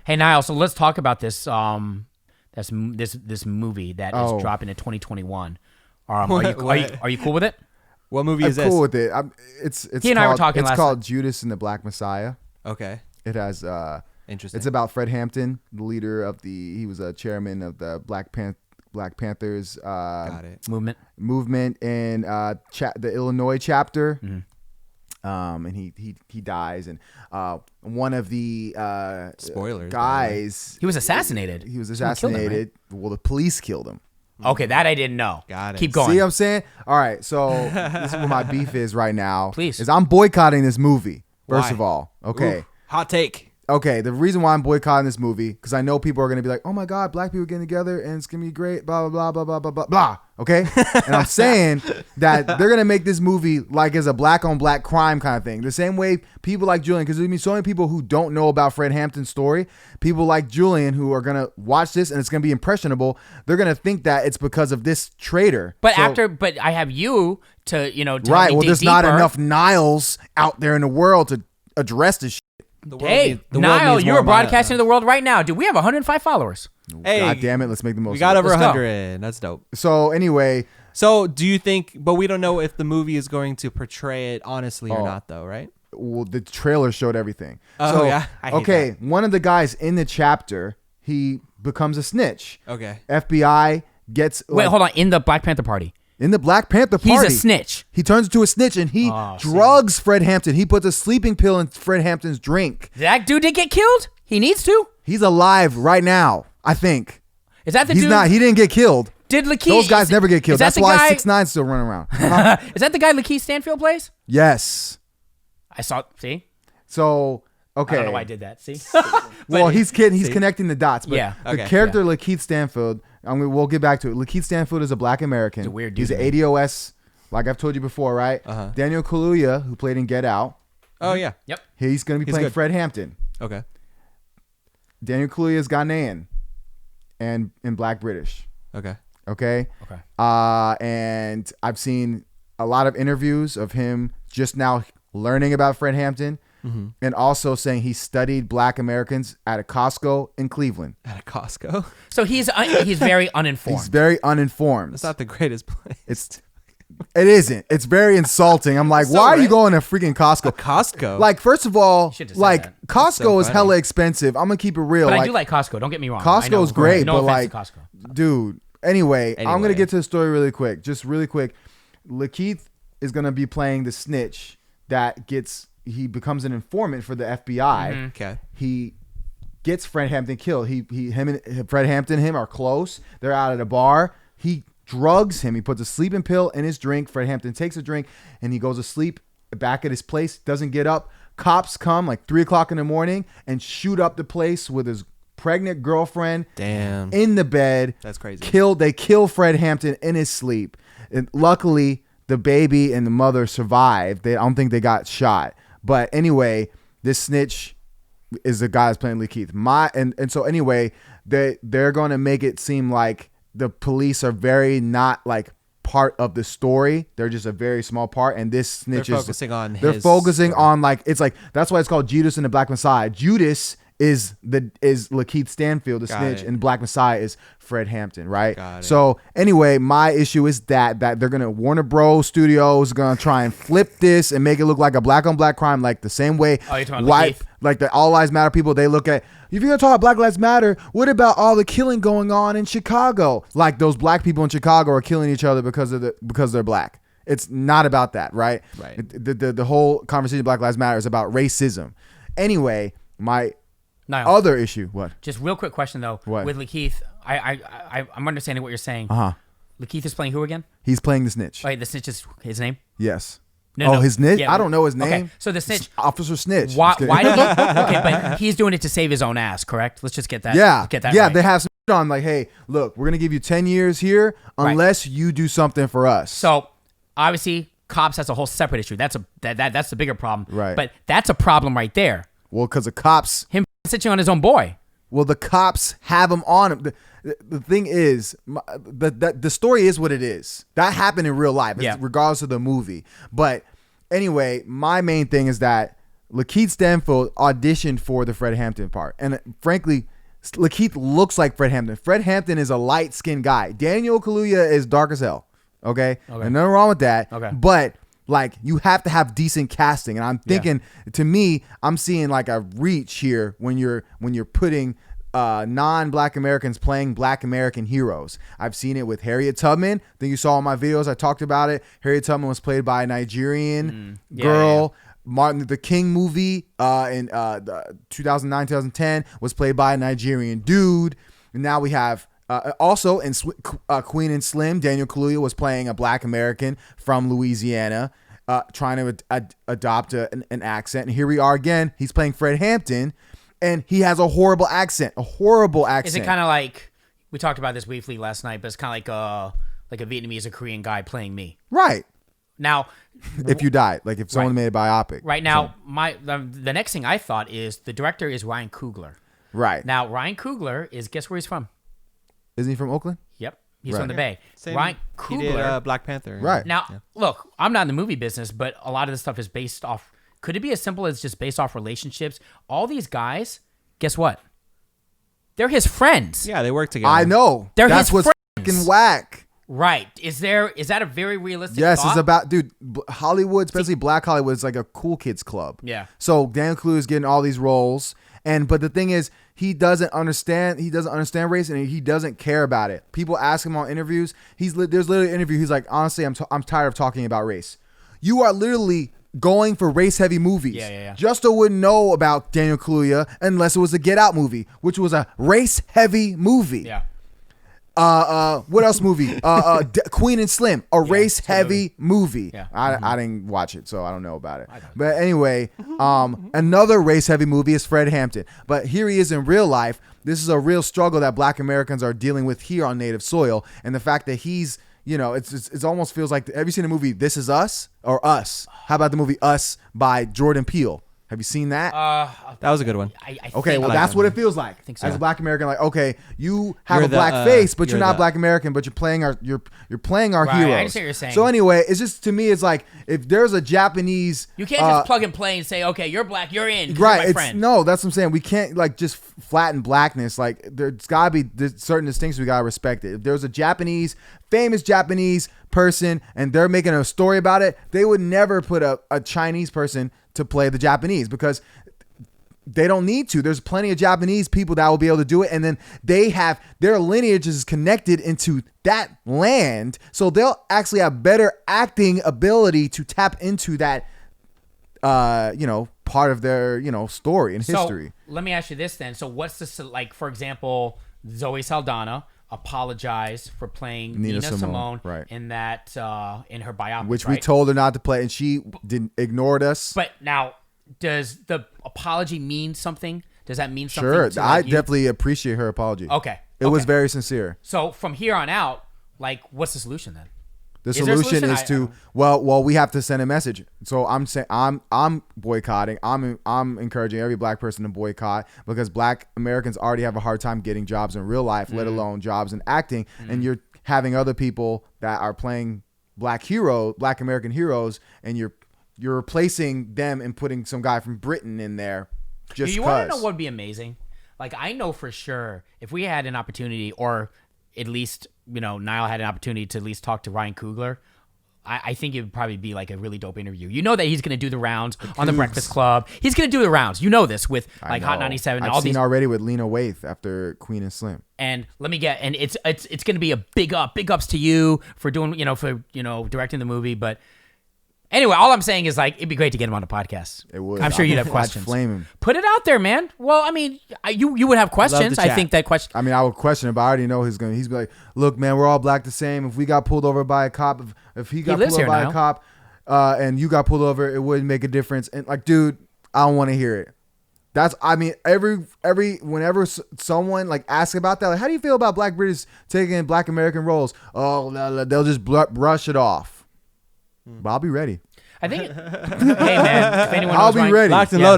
Hey, Nile. So let's talk about this. This movie that is dropping in 2021. Are you cool with it? What movie is this? I'm cool with it. It's He and I were talking It's last called night. Judas and the Black Messiah. Okay. It has Interesting. It's about Fred Hampton, the leader of he was a chairman of the Black Panthers Got it. Movement and the Illinois chapter. Mm-hmm. And he dies, and one of the Spoilers, guys, He was assassinated. He was Someone killed him, right? assassinated. Well, the police killed him. Okay, that I didn't know. Got it. Keep going. See what I'm saying? All right, so this is what my beef is right now. Please. Is I'm boycotting this movie, first Why? of all. Okay. Ooh, hot take. Okay, the reason why I'm boycotting this movie, because I know people are going to be like, oh my God, black people getting together and it's going to be great, blah, blah, blah, blah, blah, blah, blah, okay? And I'm saying that they're going to make this movie like as a black on black crime kind of thing. The same way people like Julian, because there's going to be so many people who don't know about Fred Hampton's story, people like Julian who are going to watch this and it's going to be impressionable. They're going to think that it's because of this traitor. But I have you to, tell right, me well, dig there's not deeper. enough Niles out there in the world to address this shit. Hey, the world Nile, needs you more are broadcasting to the world right now. Dude, we have 105 followers. Hey, God damn it, let's make the most we got of it. over Let's go. 100. That's dope. So anyway, So do you think, but we don't know if the movie is going to portray it honestly or not though, right? well, the trailer showed everything. Oh, so, yeah? I hate okay, one of the guys in the chapter, he becomes a snitch. Okay. FBI gets Wait, hold on. In the Black Panther Party. in the Black Panther He's party. a snitch. He turns into a snitch and he Oh, drugs Fred Hampton. He puts a sleeping pill in Fred Hampton's drink. That dude did get killed? He needs to? He's alive right now, I think. Is that the He's dude? not. He didn't get killed. Did Lakeith? Those guys never get killed. Is that That's the why guy, 6ix9ine still running around. Is that the guy Lakeith Stanfield plays? Yes. I saw. See? So, okay. I don't know why I did that. See? Well, he's connecting the dots. But Yeah. the Okay, character Lakeith Stanfield, we'll get back to it. Lakeith Stanfield is a black American. He's a weird He's dude, an ADOS, like I've told you before, right? Uh-huh. Daniel Kaluuya, who played in Get Out, Oh yeah. Yep. he's going to be He's playing good. Fred Hampton. Okay. Daniel Kaluuya is Ghanaian and Black British. Okay. Okay? Okay. And I've seen a lot of interviews of him just now learning about Fred Hampton and also saying he studied black Americans at a Costco in Cleveland. At a Costco. So he's very uninformed. He's very uninformed. That's not the greatest place. It isn't. It's very insulting. I'm like, So, why are you right? going to freaking Costco? Costco. Like, first of all, Should've said like that. Costco so is funny. hella expensive. I'm gonna keep it real. but like, I do like Costco. Don't get me wrong. I know, Costco's great, no but offense like, to Costco. dude. Anyway, I'm gonna Anyway. get to the story really quick. Just really quick. Lakeith is gonna be playing the snitch that he becomes an informant for the FBI. Okay. He gets Fred Hampton killed. Fred Hampton and him are close. They're out at a bar. He drugs him. He puts a sleeping pill in his drink. Fred Hampton takes a drink and he goes to sleep back at his place. Doesn't get up. Cops come like 3:00 in the morning and shoot up the place with his pregnant girlfriend. Damn. In the bed. That's crazy. They kill Fred Hampton in his sleep. And luckily, the baby and the mother survived. I don't think they got shot. But anyway, this snitch is the guy that's playing Lakeith. And so anyway, they're going to make it seem like the police are very not like part of the story. They're just a very small part. And this snitch They're is focusing on They're his focusing story. on like, it's like, that's why it's called Judas and the Black Messiah. Judas is Lakeith Stanfield, the Got snitch, it. and Black Messiah is Fred Hampton, right? Got it. So anyway, my issue is that they're gonna Warner Bros. Studios gonna try and flip this and make it look like a black on black crime, like the same way Oh, you're talking about white, Lakeith? like the All Lives Matter people. They look at, if you're gonna talk about Black Lives Matter, what about all the killing going on in Chicago? Like those black people in Chicago are killing each other because they're black. It's not about that, right? Right. The whole conversation of Black Lives Matter is about racism. Anyway, my Niall, other issue, what? just real quick question though. What? With Lakeith, I'm understanding what you're saying. Lakeith is playing who again? He's playing the snitch. Wait, the snitch is his name? Yes. No, his snitch? yeah, I don't know his name. Okay, so the snitch. Officer Snitch. Why? Just kidding. Why did he? Okay, but he's doing it to save his own ass, correct? Let's just get that. Yeah. Get that. Yeah, right. they have some shit on like, hey, look, we're going to give you 10 years here unless you do something for us. So obviously, cops, that's a whole separate issue. That's the bigger problem. Right. But that's a problem right there. Well, because the cops, Him snitching on his own boy. well, the cops have him on him. The thing is, the story is what it is. That happened in real life, Yeah. regardless of the movie. But anyway, my main thing is that Lakeith Stanfield auditioned for the Fred Hampton part, and frankly, Lakeith looks like Fred Hampton. Fred Hampton is a light-skinned guy. Daniel Kaluuya is dark as hell. Okay, and nothing wrong with that. Okay, but like you have to have decent casting, and I'm thinking to me, I'm seeing like a reach here when you're putting non-Black Americans playing Black American heroes. I've seen it with Harriet Tubman. I think you saw in my videos. I talked about it. Harriet Tubman was played by a Nigerian girl. Yeah. Martin Luther King movie in 2009, 2010 was played by a Nigerian dude. And now we have also in Queen and Slim, Daniel Kaluuya was playing a Black American from Louisiana, trying to adopt an accent. And here we are again. He's playing Fred Hampton, and he has a horrible accent. Is it kind of like, we talked about this briefly last night, but it's kind of like a Vietnamese or Korean guy playing me. Right. Now, if you died, like if someone made a biopic. Right now, the next thing I thought is the director is Ryan Coogler. Right. Now, Ryan Coogler is, guess where he's from? Isn't he from Oakland? Yep. He's from the Bay. Same, Ryan Coogler. He did Black Panther. Right. Now, look, I'm not in the movie business, but a lot of this stuff is based off, could it be as simple as just based off relationships? All these guys, guess what? They're his friends. Yeah, they work together. I know. That's what's fucking whack. Right. Is that a very realistic Yes, thought? it's about, dude, Hollywood, especially Black Hollywood, is like a cool kids club. Yeah. So Daniel Kaluuya is getting all these roles, but the thing is, he doesn't understand race, and he doesn't care about it. People ask him on interviews. There's literally an interview. He's like, honestly, I'm tired of talking about race. You are literally going for race-heavy movies. Yeah. Justo wouldn't know about Daniel Kaluuya unless it was a Get Out movie, which was a race-heavy movie. Yeah. What else movie? Queen and Slim, a race-heavy movie. Yeah. I didn't watch it, so I don't know about it. But anyway, another race-heavy movie is Fred Hampton. But here he is in real life. This is a real struggle that Black Americans are dealing with here on native soil, and the fact that he's, it almost feels like. Have you seen the movie This Is Us or Us? How about the movie Us by Jordan Peele? Have you seen that? That was a good one. Okay, well, that's what it feels like. I think so. As a Black American, like, okay, you have a black face, but you're not Black American, but you're playing our you're playing our heroes. I understand what you're saying. So anyway, it's just, to me, it's like if there's a Japanese, you can't just plug and play and say, okay, you're Black, you're in, right? You're my friend. No, that's what I'm saying. We can't like just flatten Blackness. Like there's gotta be certain distinctions we gotta respect it. If there's a famous Japanese person and they're making a story about it, they would never put a Chinese person to play the Japanese because they don't need to. There's plenty of Japanese people that will be able to do it, and then they have their lineage is connected into that land, so they'll actually have better acting ability to tap into that part of their story and history. So let me ask you this then. So what's this like? For example, Zoe Saldana apologized for playing Nina Simone right. in that in her biopic, which right? we told her not to play, and she ignored us. But now, does the apology mean something? Does that mean something? Sure, to, I definitely appreciate her apology. Okay, it was very sincere. So from here on out, like, what's the solution then? The solution is to we have to send a message. So I'm saying I'm boycotting. I'm encouraging every Black person to boycott because Black Americans already have a hard time getting jobs in real life, let alone jobs in acting. And you're having other people that are playing Black American heroes, and you're replacing them and putting some guy from Britain in there. Just you want to know what would be amazing? Like, I know for sure if we had an opportunity, or at least, Nile had an opportunity to at least talk to Ryan Coogler, I think it would probably be like a really dope interview. You know that he's going to do the rounds on the Breakfast Club. He's going to do the rounds. You know this with like Hot 97. I've seen already with Lena Waithe after Queen and Slim. And it's going to be a big ups to you for doing, directing the movie. But anyway, all I'm saying is, like, it'd be great to get him on the podcast. It would. I'm sure you'd have questions. I'd flame him. Put it out there, man. Well, I mean, you would have questions. I think that question. I mean, I would question it, but I already know he's be like, look, man, we're all Black the same. If we got pulled over by a cop, if he got pulled over by a cop, and you got pulled over, it wouldn't make a difference. And like, dude, I don't want to hear it. Whenever someone like asks about that, like, how do you feel about Black British taking Black American roles? Oh, they'll just brush it off. But I'll be ready. I think. Hey, man, if anyone I'll be ready. Locked and yeah.